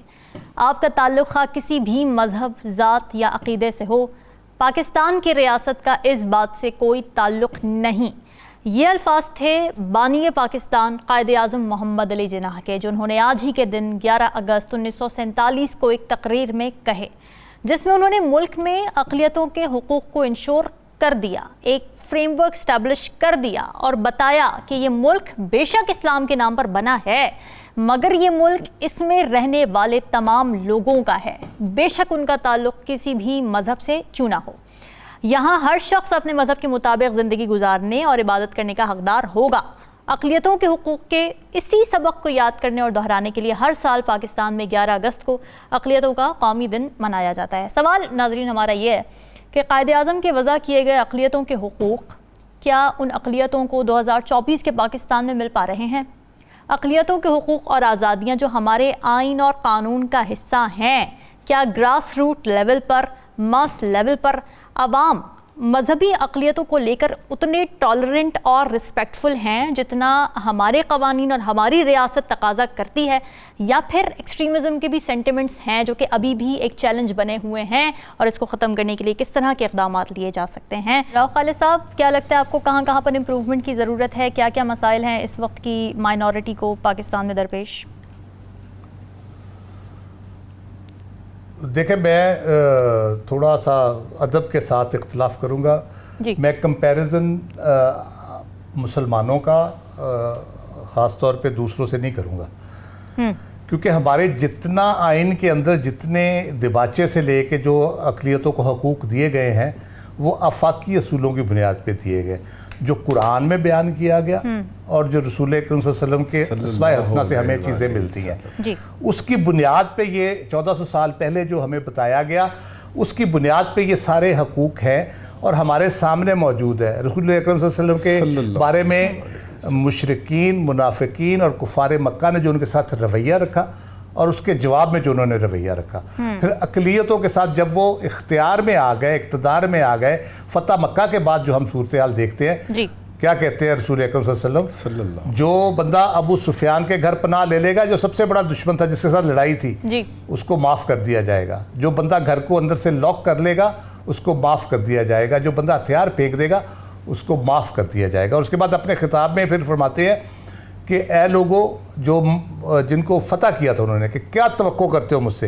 Speaker 1: आपका ताल्लुक़ खा किसी भी मज़हब, ज़ात या अक़ीदे से हो, पाकिस्तान की रियासत का इस बात से कोई ताल्लुक़ नहीं। ये अल्फाज थे बानी पाकिस्तान कायद-ए-आज़म मोहम्मद अली जिन्नाह के, जो उन्होंने आज ही के दिन 11 अगस्त 1947 को एक तकरीर में कहे, जिसमें उन्होंने मुल्क में अक़लियतों के हुकूक़ को इंश्योर कर दिया, एक फ्रेमवर्क स्टैब्लिश कर दिया और बताया कि ये मुल्क बेशक इस्लाम के नाम पर बना है, मगर ये मुल्क इसमें रहने वाले तमाम लोगों का है, बेशक उनका ताल्लुक़ किसी भी मज़हब से क्यों ना हो। यहाँ हर शख्स अपने मज़हब के मुताबिक ज़िंदगी गुजारने और इबादत करने का हकदार होगा। अक़लियतों के हुकूक़ के इसी सबक को याद करने और दोहराने के लिए हर साल पाकिस्तान में 11 अगस्त को अक़लियतों का कौमी दिन मनाया जाता है। सवाल नाज़रीन हमारा ये है कि कायद-ए-आज़म के वज़ा किए गए अक़लियतों के हुकूक़ क्या उन अक़लियतों को 2024 के पाकिस्तान में मिल पा रहे हैं? अक़लियतों के हुकूक़ और आज़ादियाँ जो हमारे आइन और कानून का हिस्सा हैं, क्या ग्रास रूट लेवल पर, मास लेवल पर अवाम मजहबी अक़लियतों को लेकर उतने टॉलरेंट और रिस्पेक्टफुल हैं जितना हमारे क़वानीन और हमारी रियासत तकाज़ा करती है, या फिर एक्सट्रीमिज़म के भी सेंटिमेंट्स हैं जो कि अभी भी एक चैलेंज बने हुए हैं और इसको ख़त्म करने के लिए किस तरह के इक़दाम लिए जा सकते हैं? राव खालिद साहब, क्या लगता है आपको कहाँ कहाँ पर इम्प्रूवमेंट की ज़रूरत है? क्या क्या मसाइल हैं इस वक्त की माइनॉरिटी को पाकिस्तान में दरपेश?
Speaker 3: देखें, मैं थोड़ा सा अदब के साथ इख्तिलाफ करूँगा। मैं कंपैरिजन मुसलमानों का ख़ास तौर पे दूसरों से नहीं करूँगा, क्योंकि हमारे जितना आइन के अंदर जितने दिबाचे से लेके जो अक़लियतों को हकूक़ दिए गए हैं वो आफाकी असूलों की बुनियाद पे दिए गए, जो कुरान में बयान किया गया और जो रसूल अकरम सल्लल्लाहु अलैहि वसल्लम के अस्वाए हसना से हमें चीज़ें मिलती हैं, उसकी बुनियाद पे ये 1400 साल पहले जो हमें बताया गया, उसकी बुनियाद पे ये सारे हकूक़ हैं और हमारे सामने मौजूद है। रसूल अकरम सल्लल्लाहु अलैहि वसल्लम के बारे में मुशरिकीन, मुनाफिकीन और कुफ़ार मक्का ने जो उनके साथ रवैया रखा और उसके जवाब में जो उन्होंने रवैया रखा, फिर अक़लियतों के साथ जब वो इख्तियार में आ गए, इक़्तिदार में आ गए, फ़तह मक्का के बाद जो हम सूरत हाल देखते हैं, क्या कहते हैं रसूल अकरम सल्लल्लाहु अलैहि वसल्लम, जो बंदा अबू सुफियान के घर पनाह ले लेगा, जो सबसे बड़ा दुश्मन था जिसके साथ लड़ाई थी, उसको माफ़ कर दिया जाएगा। जो बंदा घर को अंदर से लॉक कर लेगा उसको माफ़ कर दिया जाएगा। जो बंदा हथियार फेंक देगा उसको माफ़ कर दिया जाएगा। और उसके बाद अपने खिताब में फिर फरमाते हैं कि ए लोगों जो जिनको फ़तह किया था उन्होंने, कि क्या तवक्को करते हो मुझसे?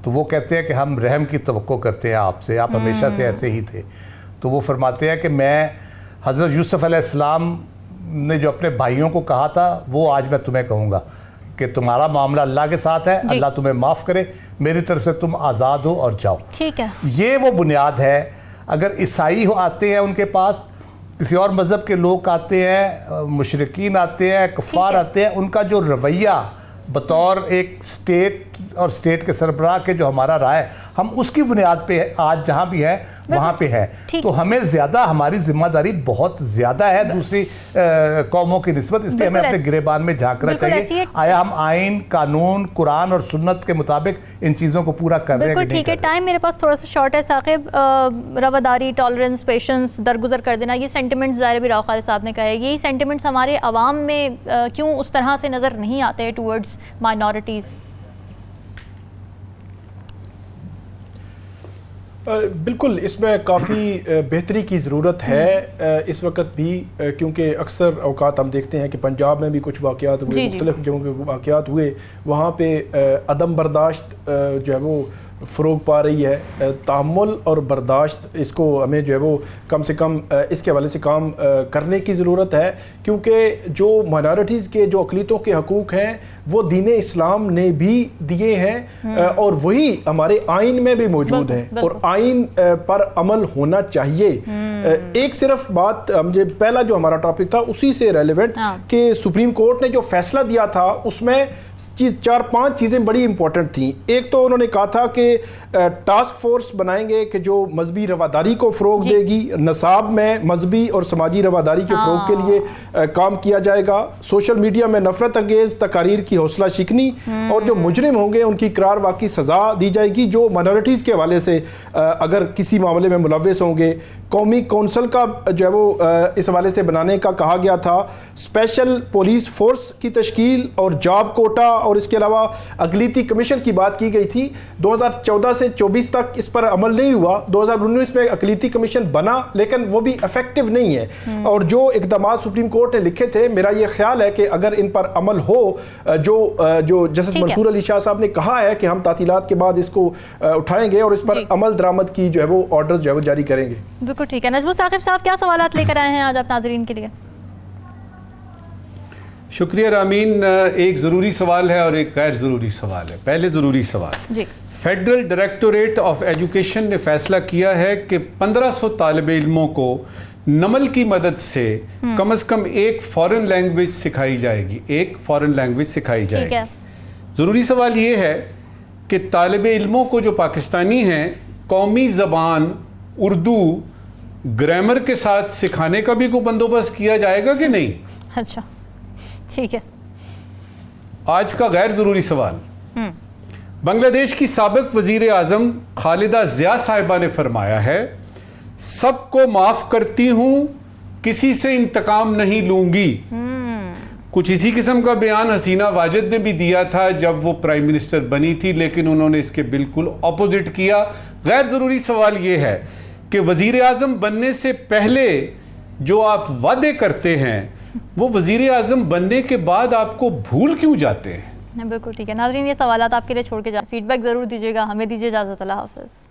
Speaker 3: तो वो कहते हैं कि हम रहम की तवक्को करते हैं आपसे, आप हमेशा से ऐसे ही थे। तो वो फरमाते हैं कि मैं हज़रत यूसुफ़ अलैहिस्सलाम ने जो अपने भाइयों को कहा था वो आज मैं तुम्हें कहूँगा कि तुम्हारा मामला अल्लाह के साथ है, अल्लाह तुम्हें माफ़ करे, मेरी तरफ से तुम आज़ाद हो और जाओ।
Speaker 1: ठीक है,
Speaker 3: ये वो बुनियाद है। अगर ईसाई आते हैं उनके पास, किसी और मज़हब के लोग आते हैं, मुशरिकीन आते हैं, कुफ़ार आते हैं, उनका जो रवैया बतौर एक स्टेट और स्टेट के सरबराह के जो हमारा राय, हम उसकी बुनियाद पे आज जहाँ भी है वहाँ पे है। तो हमें ज़्यादा, हमारी जिम्मेदारी बहुत ज़्यादा है दूसरी कौमों की निस्बत, इसलिए हमें अपने गिरेबान में झांकना चाहिए। आया हम आइन, कानून, कुरान और सुन्नत के मुताबिक इन चीज़ों को पूरा कर रहे हैं?
Speaker 1: बिल्कुल ठीक है। टाइम मेरे पास थोड़ा सा शॉर्ट है साकिब। रवादारी, टॉलरेंस, पेशेंस, दरगुजर कर देना, ये सेंटिमेंट्स ज़ाहिर भी राव खालिद साहब ने कहे, यही सेंटिमेंट्स हमारे अवाम में क्यों उस तरह से नज़र नहीं आते टूवर्ड्स माइनॉरिटीज़?
Speaker 4: बिल्कुल, इसमें काफ़ी बेहतरी की ज़रूरत है इस वक्त भी, क्योंकि अक्सर औकात हम देखते हैं कि पंजाब में भी कुछ वाक़यात हुए, मुख्तलिफ जगहों के वाक़यात हुए, वहाँ पे अदम बर्दाश्त जो है वो फ़रोग पा रही है। तहम्मुल और बर्दाश्त, इसको हमें जो है वो कम से कम इसके हवाले से काम करने की ज़रूरत है, क्योंकि जो माइनॉरिटीज़ के जो अक़लियतों के हकूक़ हैं वो दीन इस्लाम ने भी दिए हैं और वही हमारे आइन में भी मौजूद है और आइन पर अमल होना चाहिए। एक सिर्फ बात मुझे पहला जो हमारा टॉपिक था उसी से रेलेवेंट कि सुप्रीम कोर्ट ने जो फैसला दिया था उसमें 4-5 चीज़ें बड़ी इंपॉर्टेंट थी। एक तो उन्होंने कहा था कि टास्क फोर्स बनाएंगे कि जो मजहबी रवादारी को फ़रोग देगी, नसाब में मजहबी और समाजी रवादारी के फ़रोग के लिए काम किया जाएगा, सोशल मीडिया में नफरत अंगेज़ तकारीर की हौसला शिकनी और जो मुजरिम होंगे उनकी करार वाकई सज़ा दी जाएगी जो माइनॉरिटीज़ के हवाले से अगर किसी मामले में मुलव्वस होंगे। कौमी कौंसल का जो है वो इस हवाले से बनाने का कहा गया था। स्पेशल पुलिस फोर्स की तश्कील और जॉब कोटा और इसके अलावा अकलीती कमीशन की बात की गई थी। 2014 से 24 तक इस पर अमल नहीं हुआ। 2019 में अकलीती कमीशन बना लेकिन वो भी इफेक्टिव नहीं है। और जो इकदाम सुप्रीम कोर्ट ने लिखे थे, मेरा ये ख्याल है कि अगर इन पर अमल हो, जो जस्टिस मंसूर अली शाह साहब ने कहा है कि हम तातीलात के बाद इसको उठाएंगे और इस पर अमल दरामद की जो है वो ऑर्डर जो है वो जारी करेंगे।
Speaker 1: बिल्कुल ठीक है। नजमुल साकिब साहब, क्या सवालात लेकर आए हैं आज आप नाजरीन के लिए?
Speaker 2: शुक्रिया रामीन। एक ज़रूरी सवाल है और एक गैर ज़रूरी सवाल है। पहले ज़रूरी सवाल
Speaker 1: जी।
Speaker 2: फेडरल डायरेक्टोरेट ऑफ एजुकेशन ने फैसला किया है कि 1500 तालिब इल्मों को नमल की मदद से कम एक फॉरेन लैंग्वेज सिखाई जाएगी। एक फॉरेन लैंग्वेज सिखाई जाएगी। ज़रूरी सवाल ये है कि तालिब इल्मों को जो पाकिस्तानी हैं कौमी ज़बान उर्दू ग्रामर के साथ सिखाने का भी कोई बंदोबस्त किया जाएगा कि नहीं?
Speaker 1: अच्छा, ठीक है।
Speaker 2: आज का गैर जरूरी सवाल, बांग्लादेश की साबिक वजीर आजम खालिदा जिया साहिबा ने फरमाया है, सबको माफ करती हूं, किसी से इंतकाम नहीं लूंगी। कुछ इसी किस्म का बयान हसीना वाजिद ने भी दिया था जब वो प्राइम मिनिस्टर बनी थी, लेकिन उन्होंने इसके बिल्कुल ऑपोजिट किया। गैर जरूरी सवाल यह है कि वजीर आजम बनने से पहले जो आप वादे करते हैं वो वजीर आजम बनने के बाद आपको भूल क्यों जाते हैं?
Speaker 1: बिल्कुल ठीक है। नाज़रीन, ये सवालात आपके लिए छोड़ के जा, फीडबैक जरूर दीजिएगा। हमें दीजिए इजाजत। अल्लाह हाफ़िज़।